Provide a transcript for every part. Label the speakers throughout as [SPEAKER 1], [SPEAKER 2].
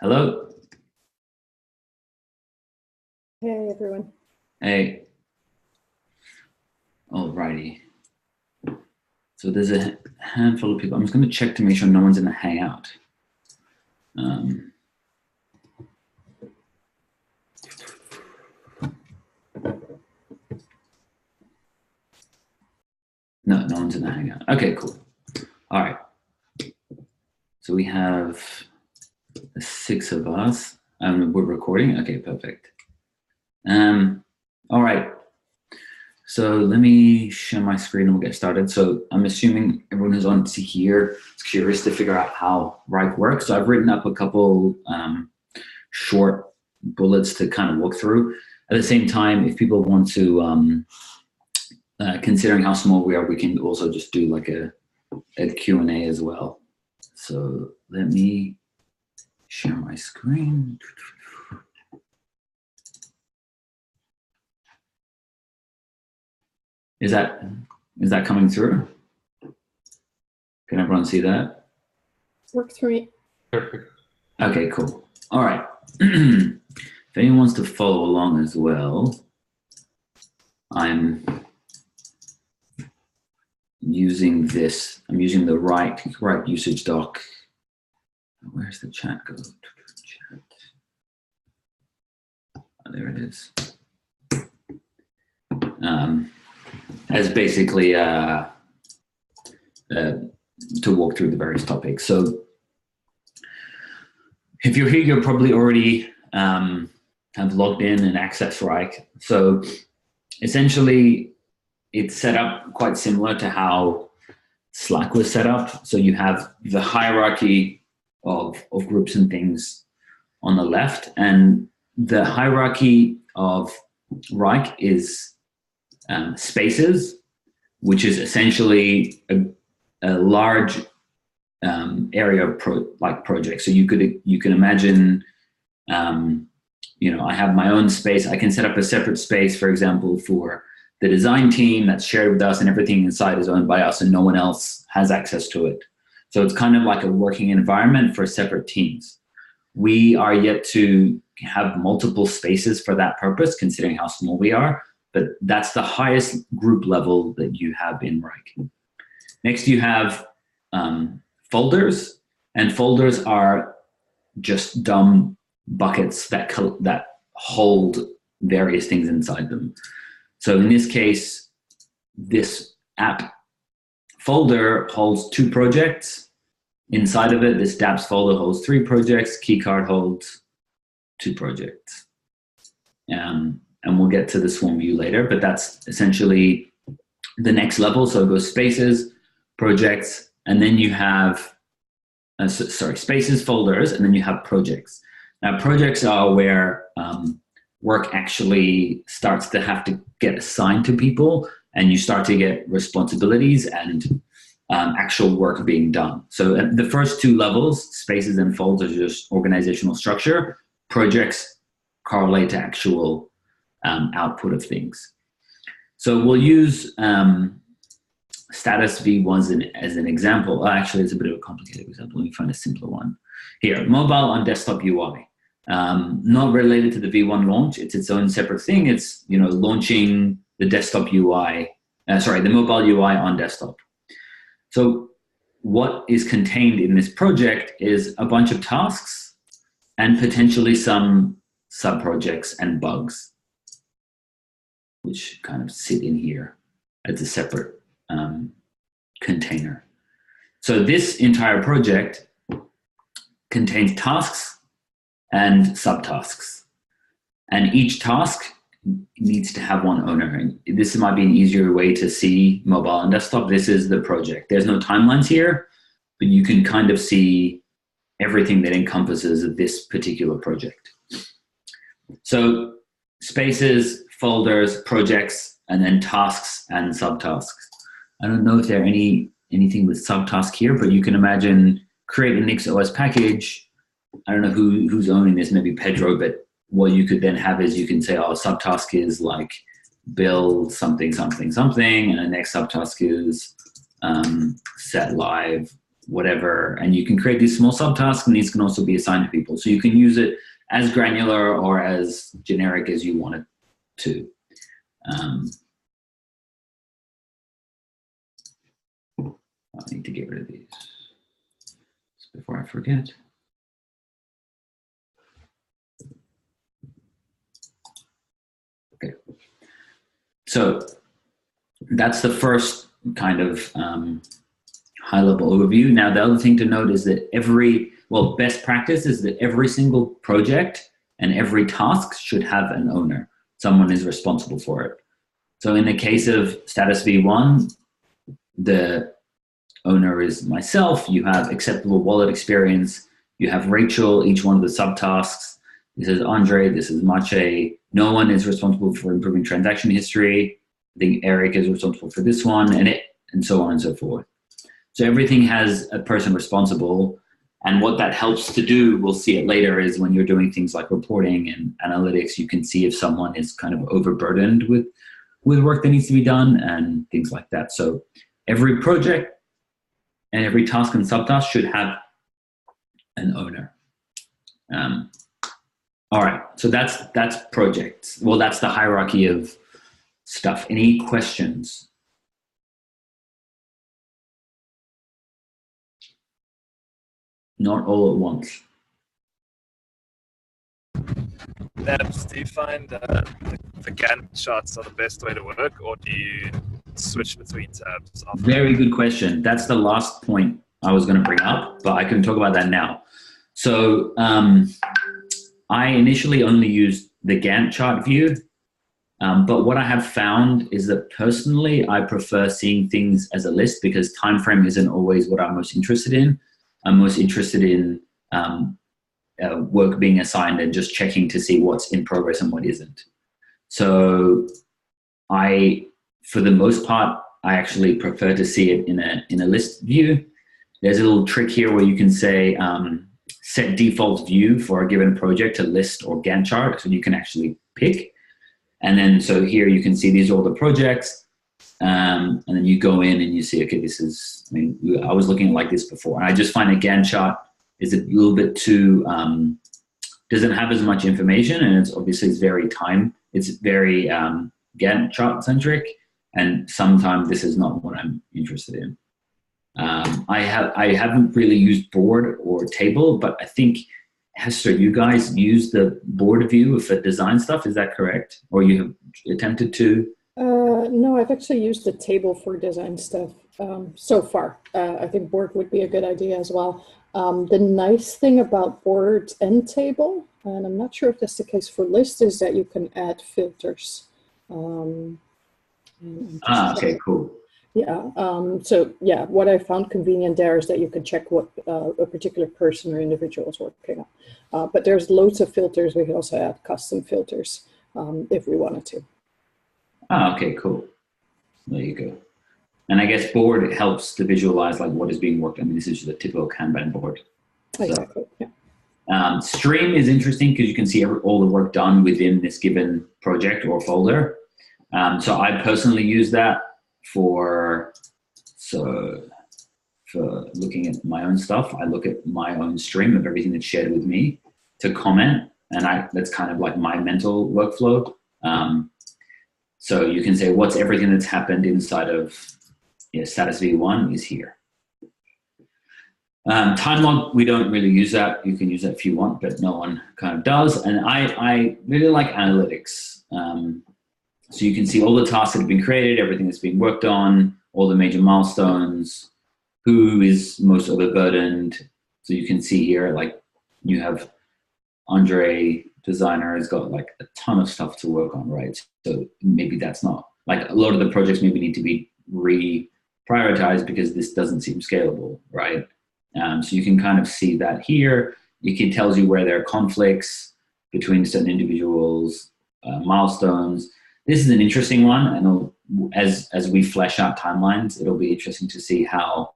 [SPEAKER 1] Hello.
[SPEAKER 2] Hey, everyone.
[SPEAKER 1] Hey. Alrighty. So there's a handful of people. I'm just going to check to make sure no one's in the Hangout. No one's in the Hangout. Okay, cool. All right. So we have 6 of us. We're recording. Okay, perfect. All right. So let me share my screen and we'll get started. So I'm assuming everyone who's on to here is curious to figure out how Wrike works. So I've written up a couple short bullets to kind of walk through. At the same time, if people want to, considering how small we are, we can also just do like a Q&A as well. So let me share my screen. Is that coming through? Can everyone see that?
[SPEAKER 2] Works for me.
[SPEAKER 3] Perfect.
[SPEAKER 1] Okay, cool. All right. If anyone wants to follow along as well, I'm using this. I'm using the Wrike usage doc. Where's the chat go? Chat. Oh, there it is. As basically to walk through the various topics. So if you're here, you're probably already have logged in and accessed Wrike. So essentially, it's set up quite similar to how Slack was set up. So you have the hierarchy of groups and things on the left, and the hierarchy of Wrike is spaces, which is essentially a large area of projects. So you can imagine, I have my own space. I can set up a separate space, for example, for the design team that's shared with us, and everything inside is owned by us and no one else has access to it. So it's kind of like a working environment for separate teams. We are yet to have multiple spaces for that purpose, considering how small we are, but that's the highest group level that you have in Wrike. Next, you have folders, and folders are just dumb buckets that hold various things inside them. So in this case, this app folder holds 2 projects. Inside of it, this dApps folder holds 3 projects. Keycard holds 2 projects. And we'll get to the swarm view later, but that's essentially the next level. So it goes spaces, projects, and then you have, spaces, folders, and then you have projects. Now, projects are where work actually starts to have to get assigned to people, and you start to get responsibilities and actual work being done. So at the first 2 levels, spaces and folders are just organizational structure. Projects correlate to actual output of things. So we'll use status v1 as an example. Actually, it's a bit of a complicated example. Let me find a simpler one. Here, mobile on desktop UI. Not related to the v1 launch. It's its own separate thing. It's launching the desktop UI, the mobile UI on desktop. So what is contained in this project is a bunch of tasks and potentially some sub-projects and bugs, which kind of sit in here as a separate container. So this entire project contains tasks and subtasks, and each task needs to have one owner. And this might be an easier way to see mobile and desktop. This is the project. There's no timelines here, but you can kind of see everything that encompasses this particular project. So spaces, folders, projects, and then tasks and subtasks. I don't know if there are anything with subtask here, but you can imagine create a NixOS package. I don't know who's owning this, maybe Pedro, but what you could then have is you can say, subtask is like build something, something, something, and the next subtask is set live whatever. And you can create these small subtasks, and these can also be assigned to people. So you can use it as granular or as generic as you want it to. I need to get rid of these before I forget. Okay. So that's the first kind of high-level overview. Now, the other thing to note is that best practice is that every single project and every task should have an owner. Someone is responsible for it. So in the case of status V1, the owner is myself. You have acceptable wallet experience. You have Rachel, each one of the subtasks. This is Andre, this is Mache. No one is responsible for improving transaction history. I think Eric is responsible for this one, and so on and so forth. So everything has a person responsible. And what that helps to do, we'll see it later, is when you're doing things like reporting and analytics, you can see if someone is kind of overburdened with work that needs to be done and things like that. So every project and every task and subtask should have an owner. All right, so that's projects. Well, that's the hierarchy of stuff. Any questions? Not all at once.
[SPEAKER 3] Nabs, do you find the Gantt charts are the best way to work, or do you switch between tabs?
[SPEAKER 1] Very good question. That's the last point I was going to bring up, but I can talk about that now. So I initially only used the Gantt chart view, but what I have found is that personally, I prefer seeing things as a list because time frame isn't always what I'm most interested in. I'm most interested in work being assigned and just checking to see what's in progress and what isn't. So for the most part, I actually prefer to see it in a list view. There's a little trick here where you can say, set default view for a given project to list or Gantt chart, so you can actually pick. And then, so here you can see these are all the projects. And then you go in and you see, okay, this is, I was looking at like this before. And I just find a Gantt chart is a little bit too, doesn't have as much information, and it's very Gantt chart centric. And sometimes this is not what I'm interested in. I haven't really used board or table, but I think, Hester, you guys use the board view for design stuff. Is that correct? Or you have attempted to?
[SPEAKER 2] No, I've actually used the table for design stuff so far. I think board would be a good idea as well. The nice thing about board and table, and I'm not sure if that's the case for lists, is that you can add filters.
[SPEAKER 1] Okay, cool.
[SPEAKER 2] Yeah, so yeah, what I found convenient there is that you can check what a particular person or individual is working on. But there's loads of filters. We can also add custom filters if we wanted to.
[SPEAKER 1] Okay, cool. There you go. And I guess board, it helps to visualize like what is being worked on. This is just a typical Kanban board.
[SPEAKER 2] Exactly, yeah.
[SPEAKER 1] Stream is interesting because you can see all the work done within this given project or folder. So I personally use that for looking at my own stuff. I look at my own stream of everything that's shared with me to comment, and that's kind of like my mental workflow. So you can say what's everything that's happened inside of status V1 is here. Time log, we don't really use that. You can use that if you want, but no one kind of does. And I really like analytics. So you can see all the tasks that have been created, everything that's being worked on, all the major milestones, who is most overburdened. So you can see here, like you have Andre, designer, has got like a ton of stuff to work on, right? So maybe that's not, like a lot of the projects maybe need to be re-prioritized because this doesn't seem scalable, right? So you can kind of see that here. It tells you where there are conflicts between certain individuals, milestones. This is an interesting one, and as we flesh out timelines, it'll be interesting to see how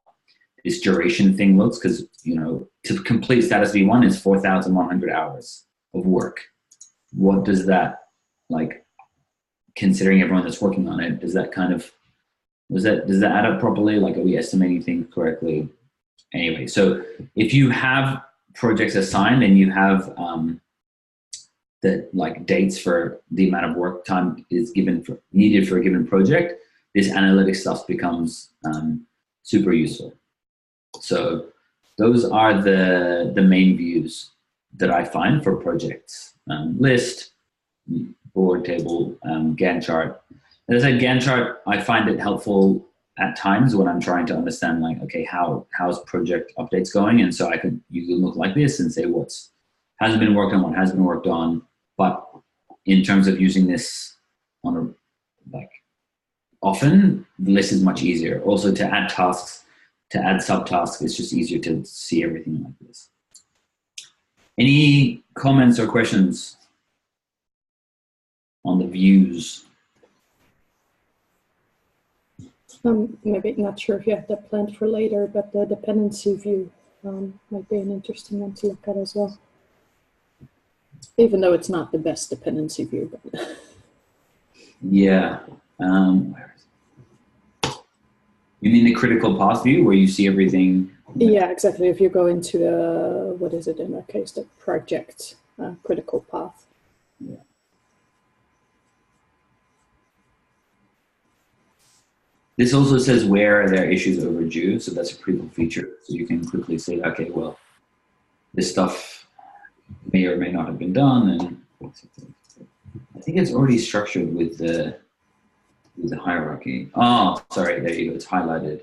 [SPEAKER 1] this duration thing looks, because to complete status V1 is 4,100 hours of work. What does that, like, considering everyone that's working on it, does that kind of, does that add up properly? Like, are we estimating things correctly? Anyway, so if you have projects assigned and you have the like dates for the amount of work time is needed for a given project, this analytics stuff becomes super useful. So those are the main views that I find for projects: list, board, table, Gantt chart. As I said, Gantt chart, I find it helpful at times when I'm trying to understand, like, okay, how's project updates going? And so you can look like this and say what's hasn't been worked on, what has been worked on. But in terms of using this on often, the list is much easier. Also, to add tasks, to add subtasks, it's just easier to see everything like this. Any comments or questions on the views?
[SPEAKER 2] Maybe not sure if you have that planned for later, but the dependency view might be an interesting one to look at as well. Even though it's not the best dependency view. But
[SPEAKER 1] Yeah. Where is it? You mean the critical path view where you see everything?
[SPEAKER 2] Yeah, exactly. If you go into the, what is it in that case, the project critical path.
[SPEAKER 1] Yeah. This also says where there are issues overdue, so that's a pretty cool feature. So you can quickly say, okay, well, this stuff may or may not have been done, and I think it's already structured with the hierarchy. Oh, sorry, there you go. It's highlighted.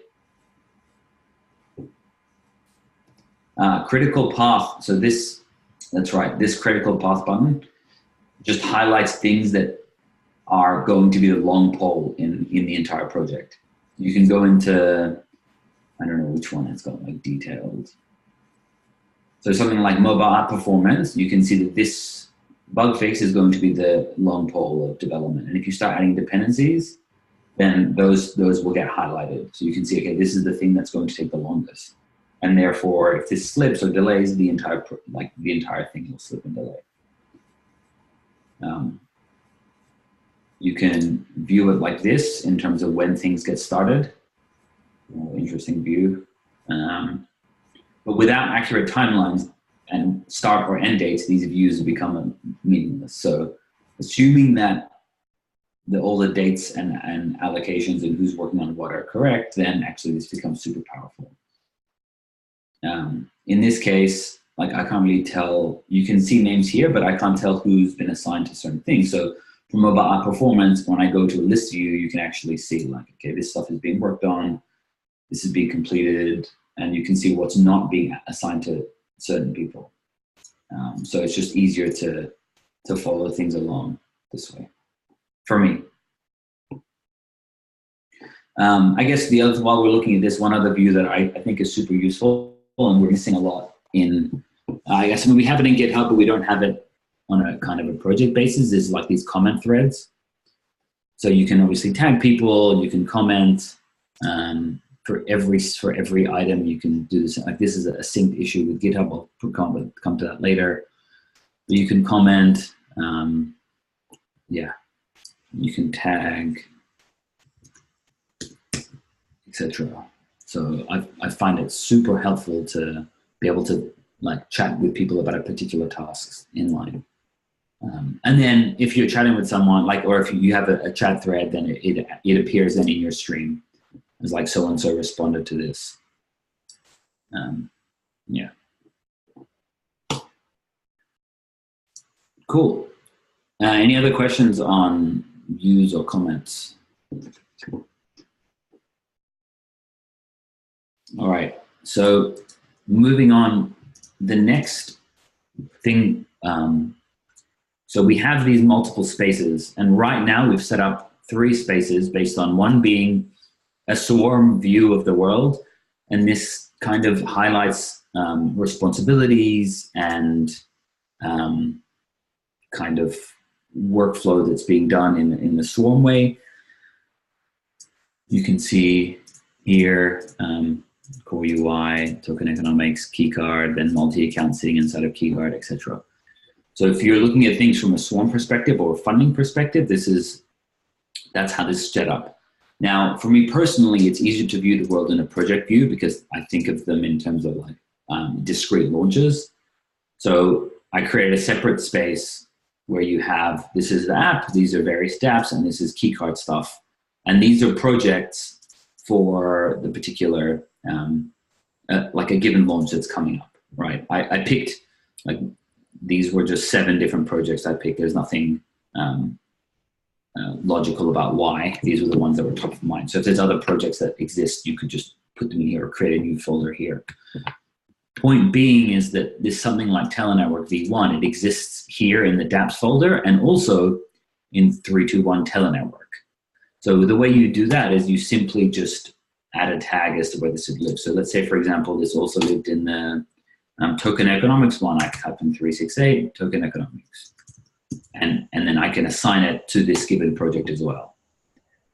[SPEAKER 1] Critical path. So that's right. This critical path button just highlights things that are going to be the long pole in the entire project. You can go into, I don't know which one it's got like detailed. So something like mobile app performance, you can see that this bug fix is going to be the long pole of development. And if you start adding dependencies, then those will get highlighted. So you can see, okay, this is the thing that's going to take the longest. And therefore, if this slips or delays, the entire thing will slip and delay. You can view it like this in terms of when things get started. Interesting view. But without accurate timelines and start or end dates, these views become meaningless. So assuming that all the dates and allocations and who's working on what are correct, then actually this becomes super powerful. In this case, like I can't really tell, you can see names here, but I can't tell who's been assigned to certain things. So for mobile app performance, when I go to a list view, you can actually see like, okay, this stuff is being worked on, this is being completed, and you can see what's not being assigned to certain people. So it's just easier to follow things along this way, for me. I guess while we're looking at this, one other view that I think is super useful, and we're missing a lot in, I guess, I mean, we have it in GitHub, but we don't have it on a kind of a project basis, is like these comment threads. So you can obviously tag people, you can comment, for every item you can do this. Like this is a synced issue with GitHub. I'll come to that later. But you can comment, yeah, you can tag, etc. So I find it super helpful to be able to like chat with people about a particular task in line. And then if you're chatting with someone, like, or if you have a chat thread, then it appears then in your stream. It's like so-and-so responded to this. Yeah. Cool. Any other questions on views or comments? All right. So moving on, the next thing. So we have these multiple spaces, and right now we've set up 3 spaces based on one being a swarm view of the world, and this kind of highlights responsibilities and kind of workflow that's being done in the swarm way. You can see here core UI, token economics, keycard, then multi-account sitting inside of keycard, etc. So if you're looking at things from a swarm perspective or a funding perspective, that's how this is set up. Now, for me personally, it's easier to view the world in a project view because I think of them in terms of like discrete launches. So I create a separate space where you have, this is the app, these are various dApps, and this is keycard stuff. And these are projects for the particular, like a given launch that's coming up, right? I picked, like, these were just 7 different projects I picked. There's nothing logical about why. These were the ones that were top of mind. So if there's other projects that exist, you could just put them here or create a new folder here. Point being is that this something like Telenetwork V1, it exists here in the dApps folder and also in 321 Telenetwork. So the way you do that is you simply just add a tag as to where this would live. So let's say, for example, this also lived in the token economics one. I type in 368 token economics. And then I can assign it to this given project as well.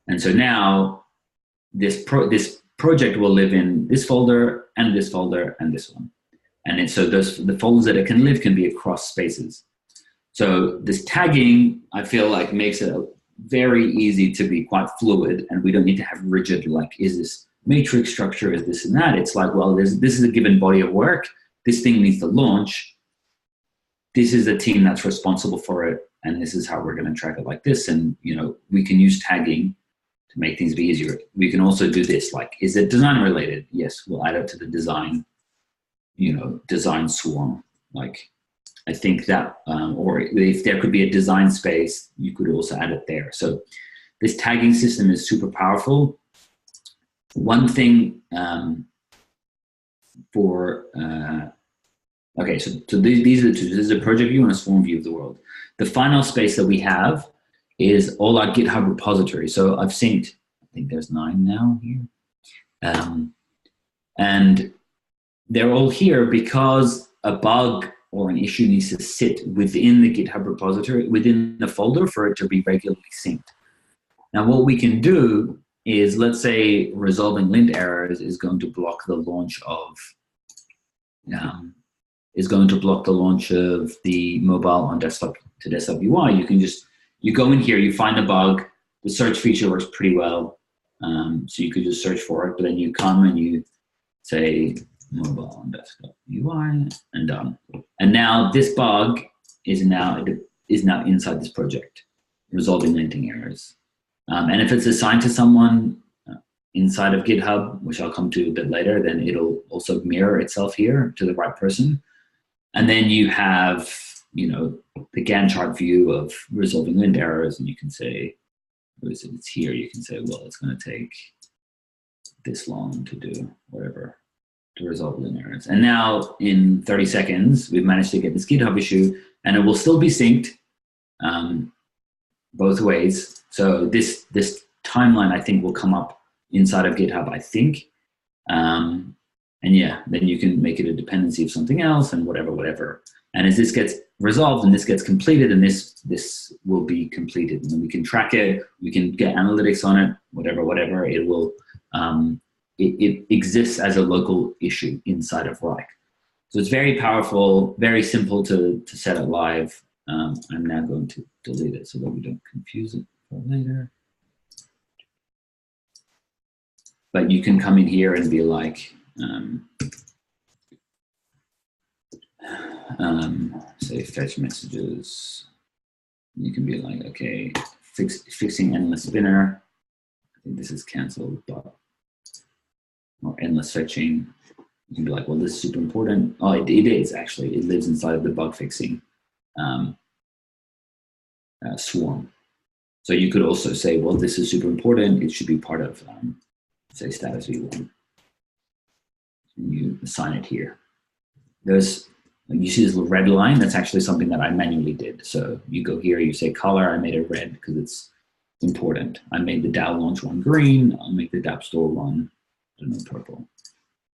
[SPEAKER 1] And so now this project will live in this folder and this folder and this one. And so the folders that it can live can be across spaces. So this tagging, I feel like, makes it very easy to be quite fluid, and we don't need to have rigid, like, is this matrix structure, is this and that. It's like, well, this is a given body of work. This thing needs to launch. This is a team that's responsible for it, and this is how we're going to track it like this. And, you know, we can use tagging to make things be easier. We can also do this, like, is it design related? Yes, we'll add it to the design, you know, design swarm. Like, I think that, or if there could be a design space, you could also add it there. So this tagging system is super powerful. One thing okay, so these are the two. This is a project view and a swarm view of the world. The final space that we have is all our GitHub repositories. So I've synced, I think there's 9 now here. And they're all here because a bug or an issue needs to sit within the GitHub repository, within the folder, for it to be regularly synced. Now, what we can do is, let's say resolving lint errors is going to block the launch of the mobile on desktop to desktop UI. You go in here, you find a bug. The search feature works pretty well, so you could just search for it. But then you come and you say mobile on desktop UI and done. And now this bug is now inside this project, resolving linting errors. And if it's assigned to someone inside of GitHub, which I'll come to a bit later, then it'll also mirror itself here to the right person. And then you have, you know, the Gantt chart view of resolving lint errors, and you can say, it's here. You can say, well, it's going to take this long to do whatever to resolve lint errors. And now in 30 seconds, we've managed to get this GitHub issue, and it will still be synced both ways. So this timeline, I think, will come up inside of GitHub, I think. And yeah, then you can make it a dependency of something else and whatever. And as this gets resolved and this gets completed, and this will be completed, and then we can track it, we can get analytics on it, whatever, it will, it exists as a local issue inside of Wrike. So it's very powerful, very simple to set it live. I'm now going to delete it so that we don't confuse it for later. But you can come in here and be like, say fetch messages. You can be like, okay, fixing endless spinner. I think this is canceled, but or endless fetching. You can be like, well, this is super important. Oh, it is actually. It lives inside of the bug fixing swarm. So you could also say, well, this is super important. It should be part of, say, status v1. And you assign it here. You see this little red line? That's actually something that I manually did. So you go here, you say color. I made it red because it's important. I made the DAO launch one green. I'll make the DApp store one, I don't know, purple.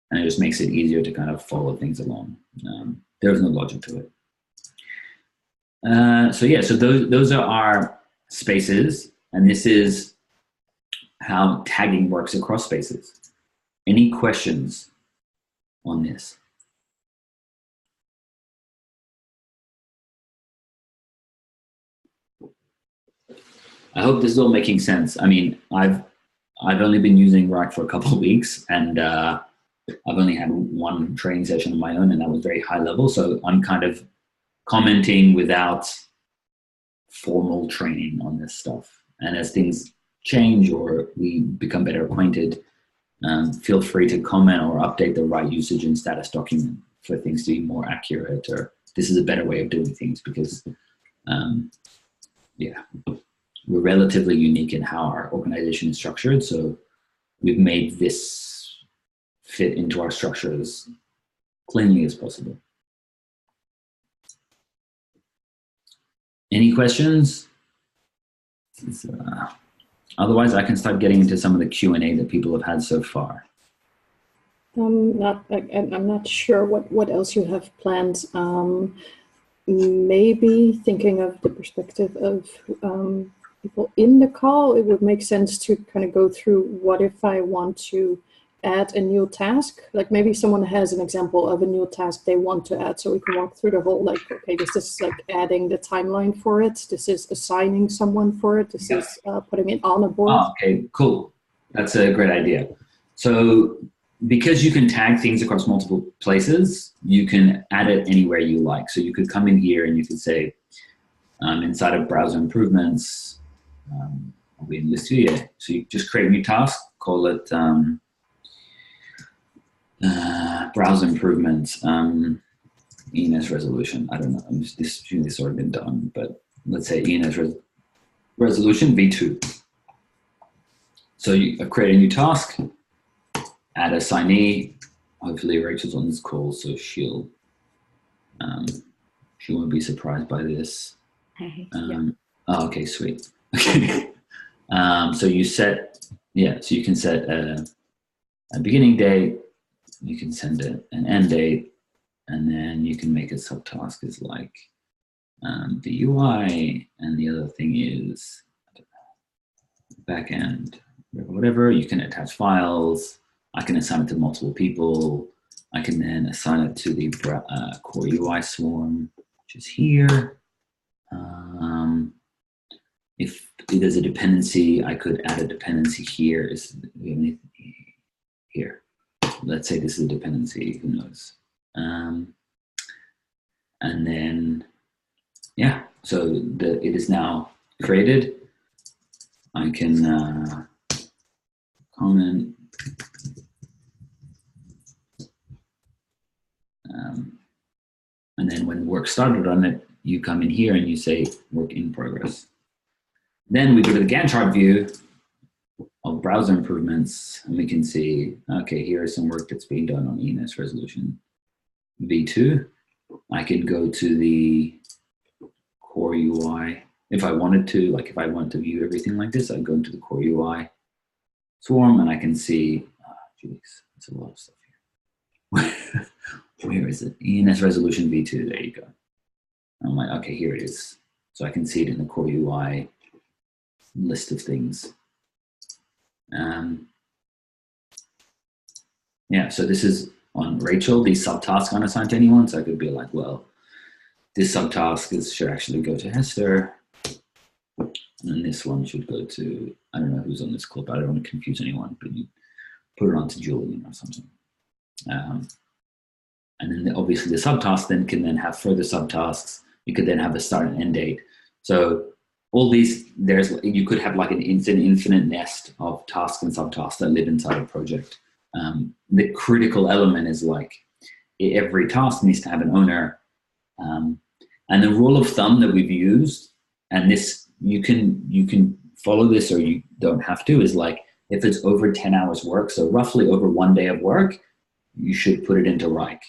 [SPEAKER 1] And it just makes it easier to kind of follow things along. There's no logic to it. So yeah, so those are our spaces, and this is how tagging works across spaces. Any questions on this? I hope this is all making sense. I mean, I've only been using Wrike for a couple of weeks, and I've only had one training session of my own, and that was very high level. So I'm kind of commenting without formal training on this stuff. And as things change or we become better acquainted, feel free to comment or update the right usage and status document for things to be more accurate, or this is a better way of doing things, because yeah, we're relatively unique in how our organization is structured. So we've made this fit into our structure as cleanly as possible. Any questions? Otherwise, I can start getting into some of the Q&A that people have had so far.
[SPEAKER 2] I'm not sure what else you have planned. Maybe thinking of the perspective of people in the call, it would make sense to kind of go through what if I want to add a new task. Like maybe someone has an example of a new task they want to add, so we can walk through the whole, like, okay, this is like adding the timeline for it, this is assigning someone for it, this is putting it on a board.
[SPEAKER 1] Oh, okay, cool. That's a great idea. So because you can tag things across multiple places, you can add it anywhere you like. So you could come in here and you could say, inside of browser improvements, I'll be in list view. So you just create a new task, call it browser improvements, ENS resolution. I don't know, this has already been done, but let's say ENS resolution V2. So you create a new task, add assignee. Hopefully Rachel's on this call, so she won't be surprised by this. Oh, okay, sweet. Okay. So you set, so you can set a beginning date, you can send it an end date, and then you can make a subtask as like the UI, and the other thing is backend, whatever. You can attach files. I can assign it to multiple people. I can then assign it to the core UI swarm, which is here. If there's a dependency, I could add a dependency here. Here. Let's say this is a dependency, who knows? And then, yeah, so it is now created. I can comment. And then when work started on it, you come in here and you say work in progress. Then we go to the Gantt chart view of browser improvements, and we can see, okay, here is some work that's being done on ENS resolution V2. I can go to the core UI. If I wanted to, like if I want to view everything like this, I'd go into the core UI swarm and I can see, geez, that's a lot of stuff here. Where is it? ENS resolution V2, there you go. I'm like, okay, here it is. So I can see it in the core UI list of things. Yeah, so this is on Rachel, the subtask unassigned to anyone. So I could be like, well, this subtask should actually go to Hester. And this one should go to, I don't know who's on this clip. I don't want to confuse anyone, but you put it onto Julian or something. And then obviously the subtask then can then have further subtasks. You could then have a start and end date. So all these, you could have like an infinite nest of tasks and subtasks that live inside a project. The critical element is like every task needs to have an owner. And the rule of thumb that we've used, and this you can follow this or you don't have to, is like if it's over 10 hours work, so roughly over 1 day of work, you should put it into Wrike.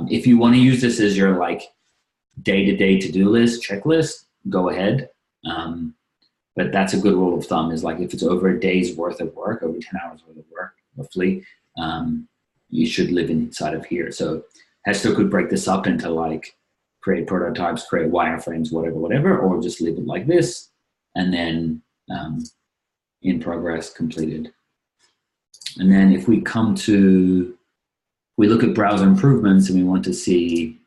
[SPEAKER 1] If you want to use this as your like day-to-day to-do list, checklist, go ahead. But that's a good rule of thumb, is like if it's over a day's worth of work, over 10 hours worth of work, roughly, you should live inside of here. So Hester could break this up into like create prototypes, create wireframes, whatever, or just leave it like this, and then in progress, completed. And then if we come to, we look at browser improvements and we want to see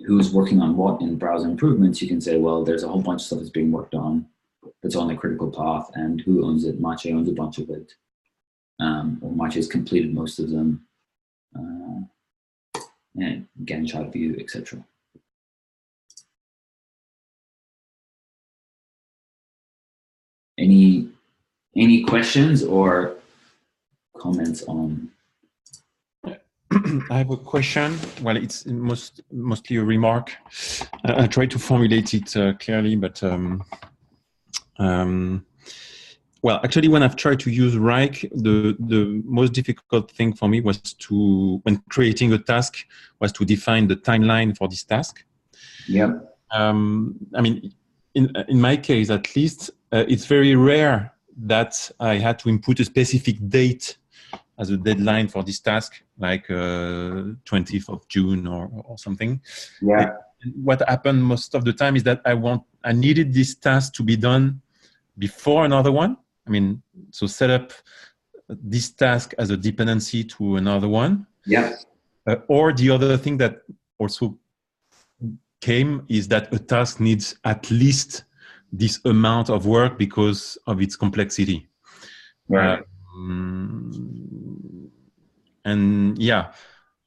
[SPEAKER 1] who's working on what in browser improvements, you can say, well, there's a whole bunch of stuff that's being worked on that's on the critical path and who owns it. Mache owns a bunch of it. Or Mache has completed most of them. And Gantt chart view, etc. Any questions or comments on?
[SPEAKER 4] I have a question. Well, it's mostly a remark. I try to formulate it clearly, but well, actually, when I've tried to use Wrike, the most difficult thing for me was when creating a task, was to define the timeline for this task.
[SPEAKER 1] Yeah.
[SPEAKER 4] I mean, in my case, at least, it's very rare that I had to input a specific date as a deadline for this task, like 20th of June or something.
[SPEAKER 1] Yeah.
[SPEAKER 4] What happened most of the time is that I needed this task to be done before another one. I mean, so set up this task as a dependency to another one.
[SPEAKER 1] Yeah.
[SPEAKER 4] Or the other thing that also came is that a task needs at least this amount of work because of its complexity.
[SPEAKER 1] Right.
[SPEAKER 4] And yeah,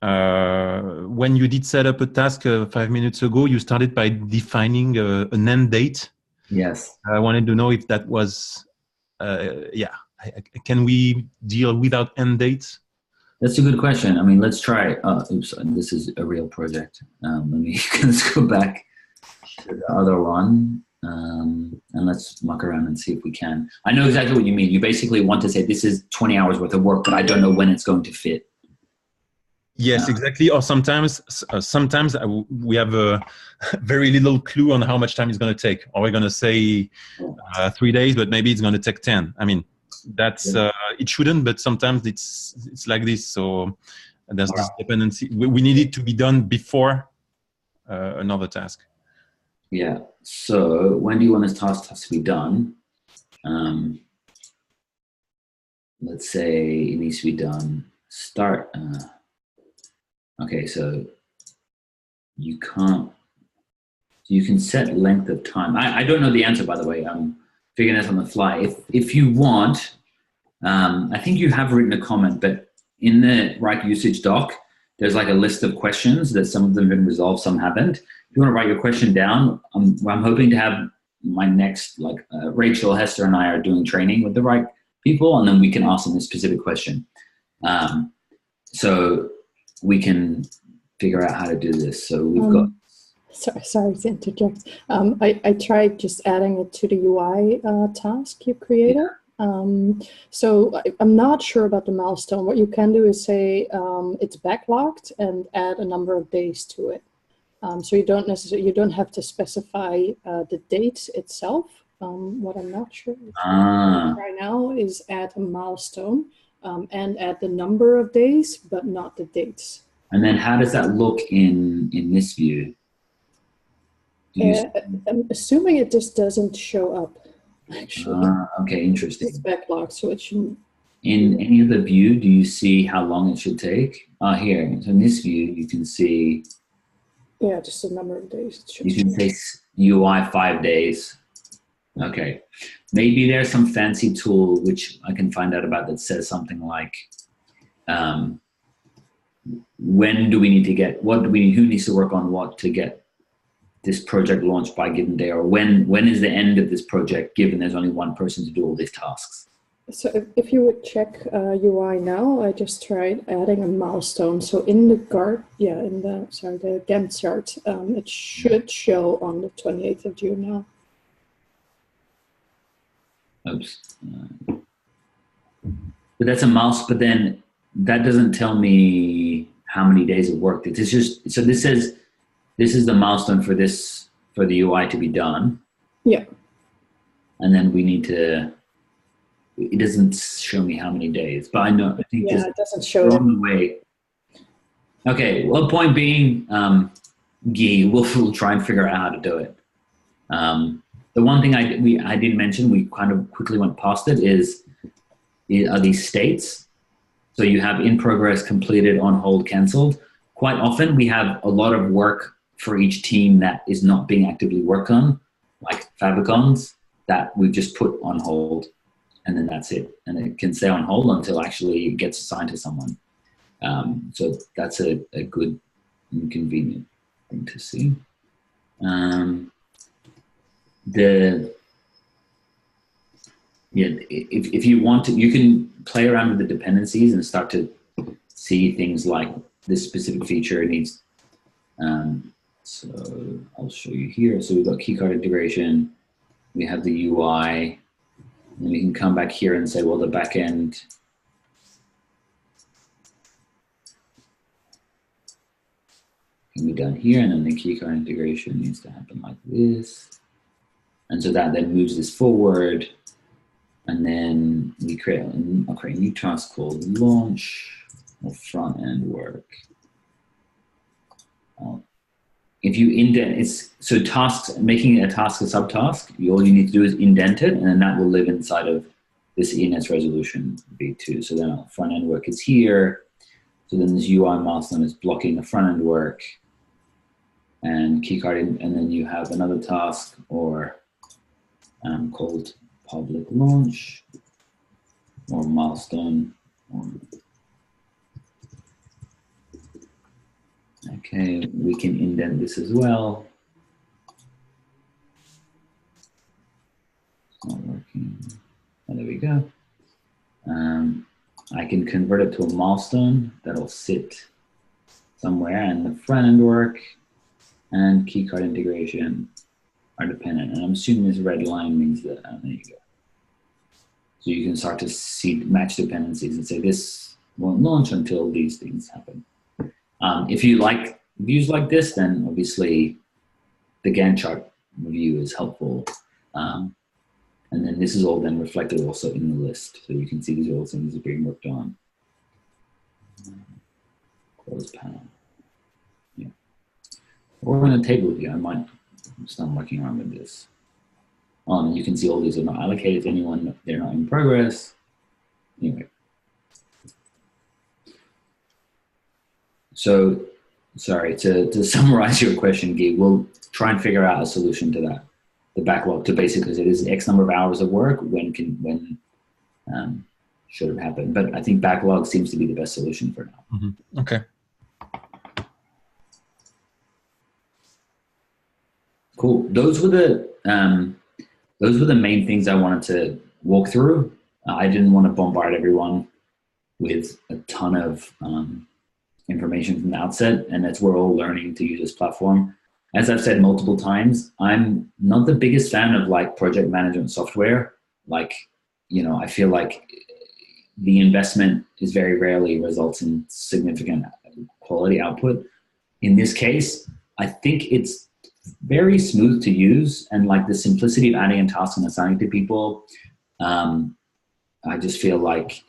[SPEAKER 4] when you did set up a task 5 minutes ago, you started by defining an end date.
[SPEAKER 1] Yes.
[SPEAKER 4] I wanted to know if that was, can we deal without end dates?
[SPEAKER 1] That's a good question. I mean, let's try. Oops, this is a real project. Let's go back to the other one. And let's muck around and see if we can. I know exactly what you mean. You basically want to say this is 20 hours worth of work, but I don't know when it's going to fit.
[SPEAKER 4] Yes, exactly. Or sometimes we have a very little clue on how much time it's going to take. Or we're going to say 3 days, but maybe it's going to take 10. I mean, that's it shouldn't, but sometimes it's like this. So there's this dependency. We need it to be done before another task.
[SPEAKER 1] Yeah. So when do you want this task to be done? Let's say it needs to be done. Start. Okay, so you can set length of time. I don't know the answer, by the way. I'm figuring this on the fly. If you want, I think you have written a comment, but in the Wrike usage doc, there's like a list of questions that some of them have been resolved, some haven't. If you want to write your question down, I'm hoping to have my next, Rachel, Hester, and I are doing training with the Wrike people, and then we can ask them a specific question. So we can figure out how to do this. So we've got...
[SPEAKER 2] Sorry to interject. I tried just adding it to the UI task you created. So I'm not sure about the milestone. What you can do is say it's backlogged and add a number of days to it. So you don't have to specify the date itself. What I'm not sure right now is add a milestone and add the number of days, but not the dates.
[SPEAKER 1] And then how does that look in this view?
[SPEAKER 2] I'm assuming it just doesn't show up, actually.
[SPEAKER 1] Okay, interesting.
[SPEAKER 2] It's backlogged, so it shouldn't.
[SPEAKER 1] In any other view, do you see how long it should take? Here, so in this view, you can see...
[SPEAKER 2] Yeah, just the number of days.
[SPEAKER 1] You can say UI 5 days. Okay. Maybe there's some fancy tool which I can find out about that says something like, when do we need to get, who needs to work on what to get this project launched by a given day, or when is the end of this project given there's only one person to do all these tasks?
[SPEAKER 2] So if you would check UI now, I just tried adding a milestone. So in the the Gantt chart, it should show on the 28th of June now.
[SPEAKER 1] Oops. But that's a mouse, but then that doesn't tell me how many days of work. It's just, so this says, this is the milestone for the UI to be done.
[SPEAKER 2] Yeah.
[SPEAKER 1] And then we need to, it doesn't show me how many days, but I think
[SPEAKER 2] it doesn't show
[SPEAKER 1] on the way. Okay, well, point being, Guy, we'll try and figure out how to do it. The one thing I did mention, we kind of quickly went past it, are these states. So you have in progress, completed, on hold, canceled. Quite often we have a lot of work for each team that is not being actively worked on, like favicons, that we've just put on hold, and then that's it. And it can stay on hold until actually it gets assigned to someone. So that's a good and convenient thing to see. If you want to, you can play around with the dependencies and start to see things like this specific feature needs. So I'll show you here. So we've got keycard integration. We have the UI. And we can come back here and say, well, the backend can be done here, and then the keycard integration needs to happen like this. And so that then moves this forward. And then we create a new task called launch or front end work. If you indent, so tasks, making a task a subtask, all you need to do is indent it, and then that will live inside of this ENS resolution v2. So then front end work is here. So then this UI milestone is blocking the front end work and keycard, and then you have another task called public launch or milestone. Okay, we can indent this as well. It's not working. Oh, there we go. I can convert it to a milestone that'll sit somewhere, and the front end work and keycard integration are dependent. And I'm assuming this red line means that, there you go. So you can start to see match dependencies and say this won't launch until these things happen. If you like views like this, then obviously the Gantt chart view is helpful. And then this is all then reflected also in the list. So you can see these are all things that are being worked on. Close panel. Yeah. Or in a table view, I might start working around with this. You can see all these are not allocated to anyone, they're not in progress. Anyway. So, sorry, to summarize your question, Guy, we'll try and figure out a solution to that. The backlog to basically say this is X number of hours of work, when should it happen? But I think backlog seems to be the best solution for now.
[SPEAKER 4] Mm-hmm. Okay.
[SPEAKER 1] Cool. Those were the main things I wanted to walk through. I didn't want to bombard everyone with a ton of information from the outset, and that's we're all learning to use this platform. As I've said multiple times, I'm not the biggest fan of like project management software. Like, I feel like the investment is very rarely results in significant quality output. In this case, I think it's very smooth to use, and like the simplicity of adding a task and assigning to people, I just feel like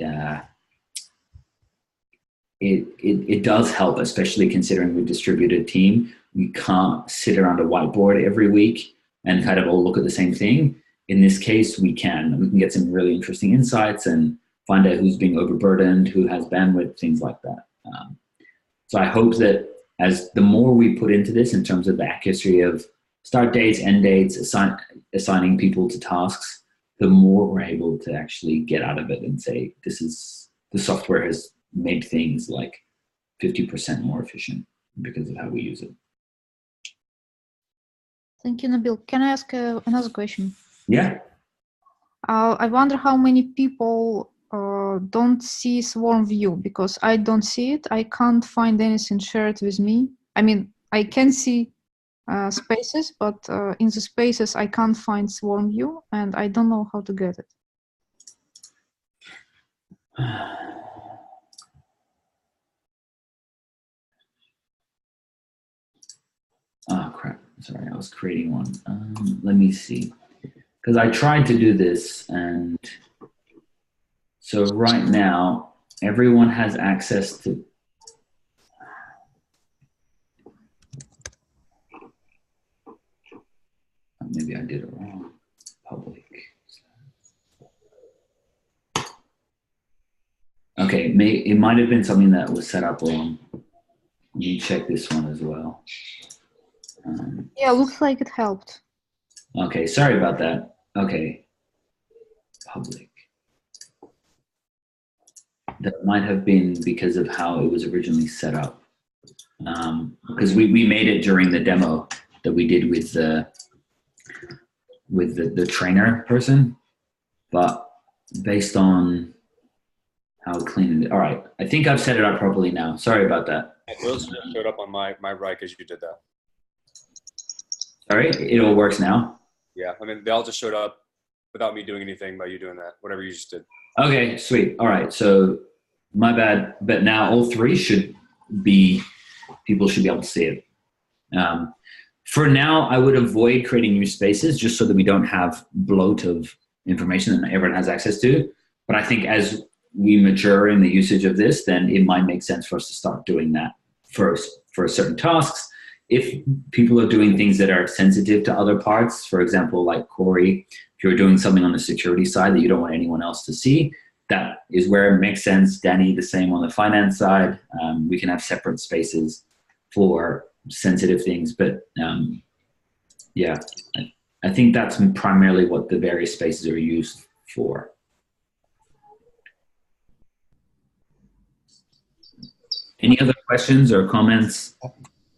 [SPEAKER 1] it does help, especially considering we're a distributed team. We can't sit around a whiteboard every week and kind of all look at the same thing. In this case, we can get some really interesting insights and find out who's being overburdened, who has bandwidth, things like that. So I hope that as the more we put into this in terms of the accuracy of start dates, end dates, assigning people to tasks, the more we're able to actually get out of it and say, the software has made things like 50% more efficient because of how we use it.
[SPEAKER 5] Thank you, Nabil. Can I ask another question?
[SPEAKER 1] Yeah.
[SPEAKER 5] I wonder how many people don't see swarm view, because I don't see it. I can't find anything shared with me. I mean, I can see spaces, but in the spaces, I can't find swarm view, and I don't know how to get it.
[SPEAKER 1] Oh, crap. Sorry, I was creating one. Let me see. Because I tried to do this, and so right now, everyone has access to. Maybe I did it wrong. Public. Okay, it might have been something that was set up wrong. You check this one as well.
[SPEAKER 5] Yeah, looks like it helped.
[SPEAKER 1] Okay, sorry about that. Okay, public. That might have been because of how it was originally set up. Because we made it during the demo that we did with the trainer person, but based on how clean it is. All right, I think I've set it up properly now. Sorry about that.
[SPEAKER 6] Those just showed up on my Wrike as you did that.
[SPEAKER 1] Sorry, it all works now.
[SPEAKER 6] Yeah, I mean, they all just showed up without me doing anything by you doing that, whatever you just did.
[SPEAKER 1] Okay, sweet. All right, so my bad, but now all three people should be able to see it. For now, I would avoid creating new spaces just so that we don't have bloat of information that everyone has access to. But I think as we mature in the usage of this, then it might make sense for us to start doing that first for certain tasks. If people are doing things that are sensitive to other parts, for example, like Corey, if you're doing something on the security side that you don't want anyone else to see, that is where it makes sense. Danny, the same on the finance side. We can have separate spaces for sensitive things, but yeah, I think that's primarily what the various spaces are used for. Any other questions or comments?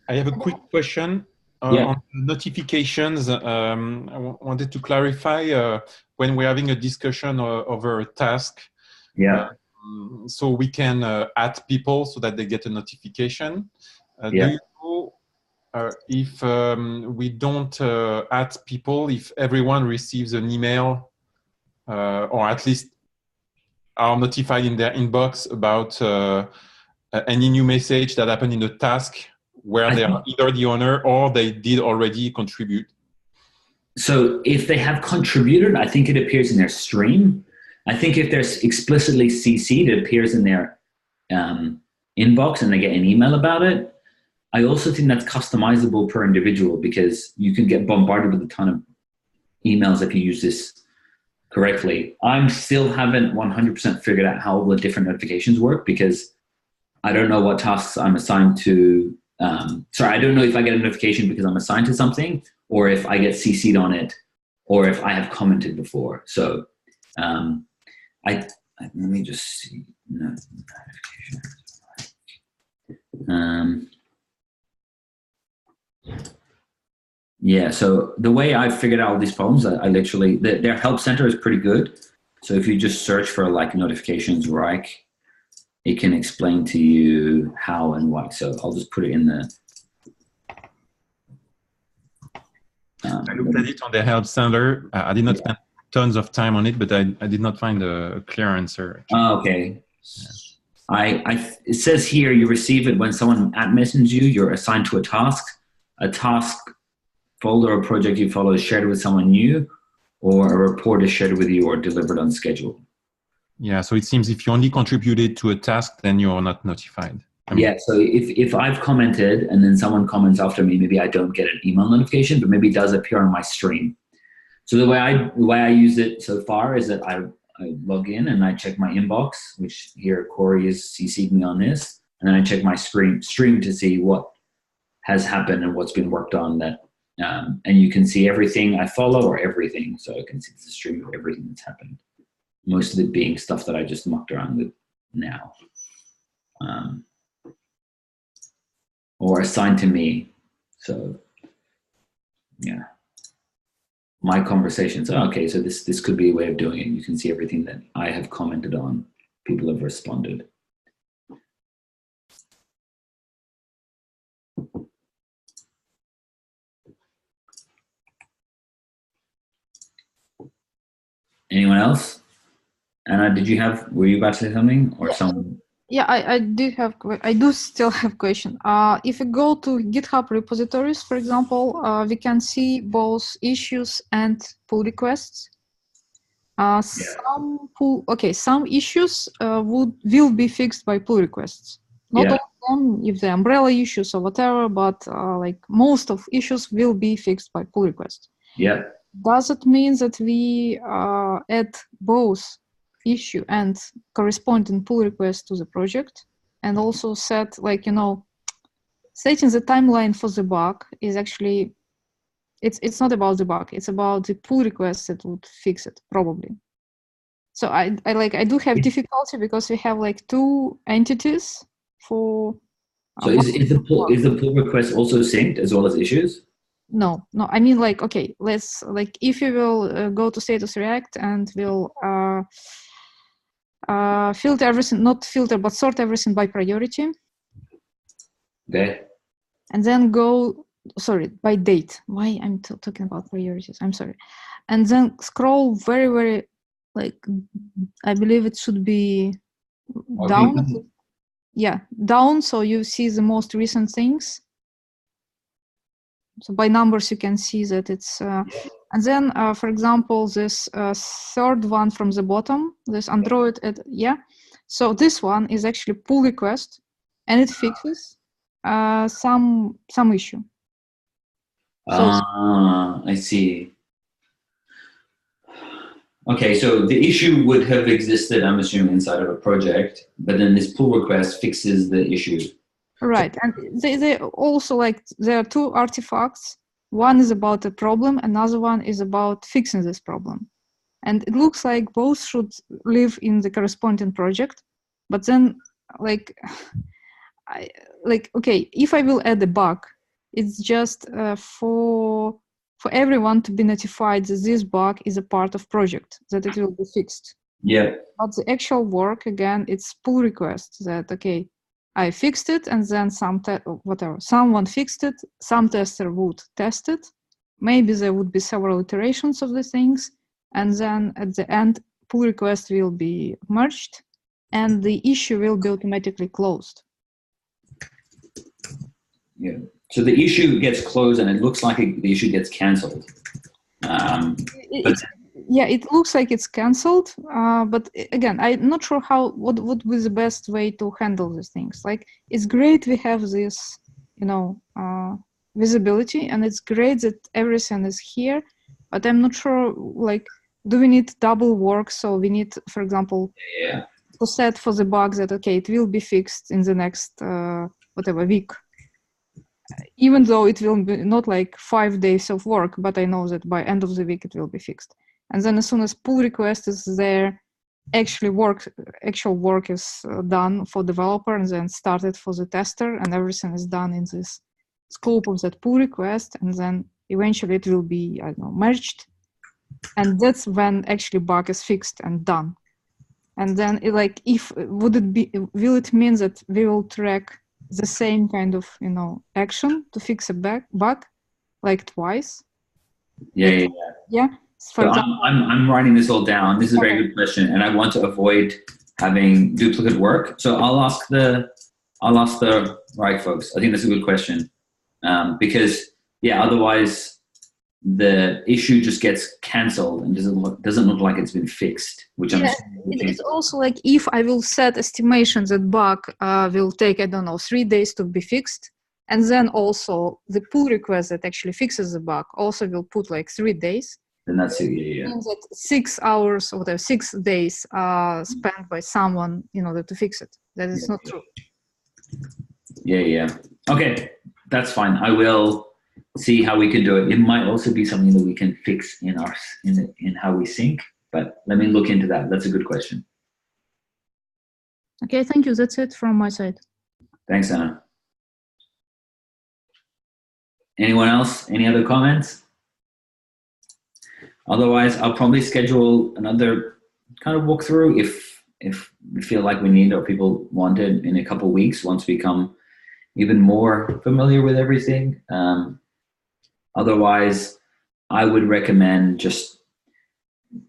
[SPEAKER 4] I have a quick question on notifications. I wanted to clarify when we're having a discussion over a task.
[SPEAKER 1] Yeah.
[SPEAKER 4] So we can add people so that they get a notification. Do you know if we don't add people, if everyone receives an email or at least are notified in their inbox about any new message that happened in the task where they are either the owner or they did already contribute?
[SPEAKER 1] So if they have contributed, I think it appears in their stream. I think if they're explicitly CC'd, it appears in their inbox and they get an email about it. I also think that's customizable per individual because you can get bombarded with a ton of emails if you use this correctly. I still haven't 100% figured out how the different notifications work because I don't know what tasks I'm assigned to. I don't know if I get a notification because I'm assigned to something or if I get CC'd on it or if I have commented before. So let me just see. Yeah, so the way I figured out all these problems, I literally, their help center is pretty good. So if you just search for like notifications Wrike, it can explain to you how and why. So I'll just put it in the.
[SPEAKER 4] I looked at it on the help center. I did not spend tons of time on it, but I did not find a clear answer.
[SPEAKER 1] Okay. Yeah. It says here you receive it when someone messages you. You're assigned to a task. A task folder or project you follow is shared with someone new, or a report is shared with you or delivered on schedule.
[SPEAKER 4] Yeah, so it seems if you only contributed to a task, then you're not notified.
[SPEAKER 1] Yeah, so if I've commented and then someone comments after me, maybe I don't get an email notification, but maybe it does appear on my stream. So the way I use it so far is that I log in and I check my inbox, which here Corey has CC'd me on this, and then I check my stream to see what has happened and what's been worked on. That and you can see everything I follow or everything, so I can see the stream of everything that's happened. Most of it being stuff that I just mucked around with now. Or assigned to me. So yeah. My conversations, okay, so this could be a way of doing it. You can see everything that I have commented on. People have responded. Anyone else? Anna, were you about to say something or someone?
[SPEAKER 5] Yeah, I do still have question. If we go to GitHub repositories, for example, we can see both issues and pull requests. Some issues will be fixed by pull requests. Not all of them, if the umbrella issues or whatever, but like most of issues will be fixed by pull requests.
[SPEAKER 1] Yeah.
[SPEAKER 5] Does it mean that we add both issue and corresponding pull request to the project, and also set, like, setting the timeline for the bug is actually It's not about the bug. It's about the pull request that would fix it, probably. So I do have difficulty because we have like two entities for.
[SPEAKER 1] So is the pull request also synced as well as issues?
[SPEAKER 5] No. I mean, like, okay, let's like if you will go to status React and will filter everything, not filter, but sort everything by priority.
[SPEAKER 1] Okay.
[SPEAKER 5] And then go, sorry, by date. Why I'm talking about priorities? I'm sorry. And then scroll very, very, like, I believe it should be down. Yeah, down, so you see the most recent things. So by numbers, you can see that it's, and then, for example, this third one from the bottom, this Android, so this one is actually pull request, and it fixes some issue. So,
[SPEAKER 1] I see. Okay, so the issue would have existed, I'm assuming, inside of a project, but then this pull request fixes the issue.
[SPEAKER 5] Right, and they also, like, there are two artifacts. One is about a problem, another one is about fixing this problem. And it looks like both should live in the corresponding project, but then, like, okay, if I will add a bug, it's just for everyone to be notified that this bug is a part of project, that it will be fixed.
[SPEAKER 1] Yeah.
[SPEAKER 5] But the actual work, again, it's pull request that, okay, I fixed it, and then someone fixed it, some tester would test it. Maybe there would be several iterations of the things, and then at the end, pull request will be merged, and the issue will be automatically closed.
[SPEAKER 1] Yeah. So the issue gets closed, and it looks like the issue gets canceled.
[SPEAKER 5] Yeah, it looks like it's canceled, but again, I'm not sure what would be the best way to handle these things. Like, it's great we have this, visibility, and it's great that everything is here, but I'm not sure, like, do we need double work? So we need, for example, to set for the bug that, okay, it will be fixed in the next, week. Even though it will be not like 5 days of work, but I know that by end of the week it will be fixed. And then as soon as pull request is there, actual work is done for developer, and then started for the tester, and everything is done in this scope of that pull request, and then eventually it will be, I don't know, merged, and that's when actually bug is fixed and done. And then will it mean that we will track the same kind of action to fix a bug like twice?
[SPEAKER 1] Yeah.
[SPEAKER 5] For
[SPEAKER 1] So
[SPEAKER 5] example,
[SPEAKER 1] I'm writing this all down. This is a very good question, and I want to avoid having duplicate work. So I'll ask the Wrike folks. I think that's a good question, because otherwise the issue just gets canceled and doesn't look like it's been fixed. Which
[SPEAKER 5] it's also like, if I will set estimation that bug will take, I don't know, 3 days to be fixed, and then also the pull request that actually fixes the bug also will put like 3 days.
[SPEAKER 1] Then that's it. Yeah.
[SPEAKER 5] Means that 6 hours or 6 days spent by someone in order to fix it. That is not true.
[SPEAKER 1] Yeah. Okay, that's fine. I will see how we can do it. It might also be something that we can fix in how we sync, but let me look into that. That's a good question.
[SPEAKER 5] Okay, thank you. That's it from my side.
[SPEAKER 1] Thanks, Anna. Anyone else? Any other comments? Otherwise, I'll probably schedule another kind of walkthrough if we feel like we need or people want it in a couple of weeks once we become even more familiar with everything. Otherwise, I would recommend just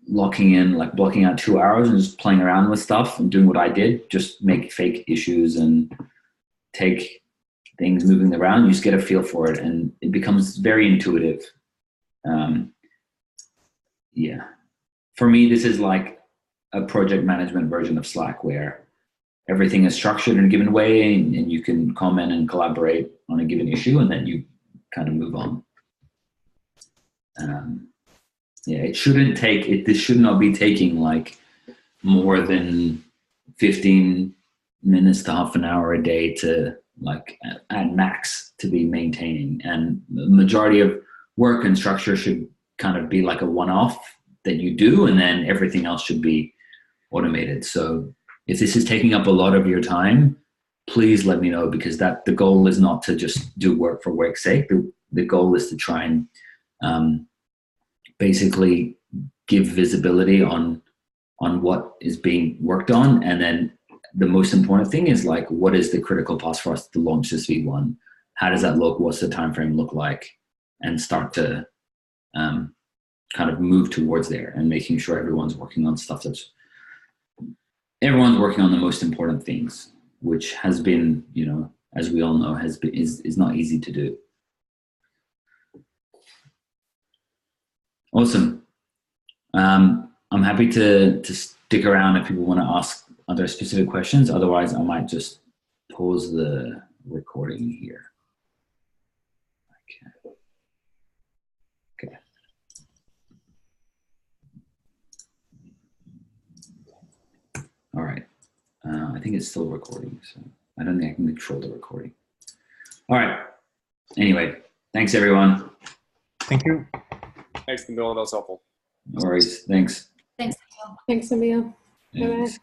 [SPEAKER 1] locking in, like blocking out 2 hours and just playing around with stuff and doing what I did. Just make fake issues and take things moving around. You just get a feel for it, and it becomes very intuitive. For me, this is like a project management version of Slack where everything is structured in a given way, and you can comment and collaborate on a given issue, and then you kind of move on. This should not be taking like more than 15 minutes to half an hour a day to, like, at max, to be maintaining. And the majority of work and structure should kind of be like a one-off that you do, and then everything else should be automated. So if this is taking up a lot of your time, please let me know, because the goal is not to just do work for work's sake. The goal is to try and basically give visibility on what is being worked on. And then the most important thing is like, what is the critical path for us to launch this V1? How does that look? What's the time frame look like? And start to kind of move towards there, and making sure everyone's working on stuff everyone's working on the most important things, which has been, you know, as we all know, is not easy to do. Awesome. I'm happy to stick around if people want to ask other specific questions. Otherwise, I might just pause the recording here. Okay. All right. I think it's still recording, so I don't think I can control the recording. All right. Anyway, thanks everyone.
[SPEAKER 4] Thank you.
[SPEAKER 6] Thanks, Nabil. That was helpful.
[SPEAKER 1] No worries. Thanks.
[SPEAKER 2] Thanks, Nabil.
[SPEAKER 1] Thanks.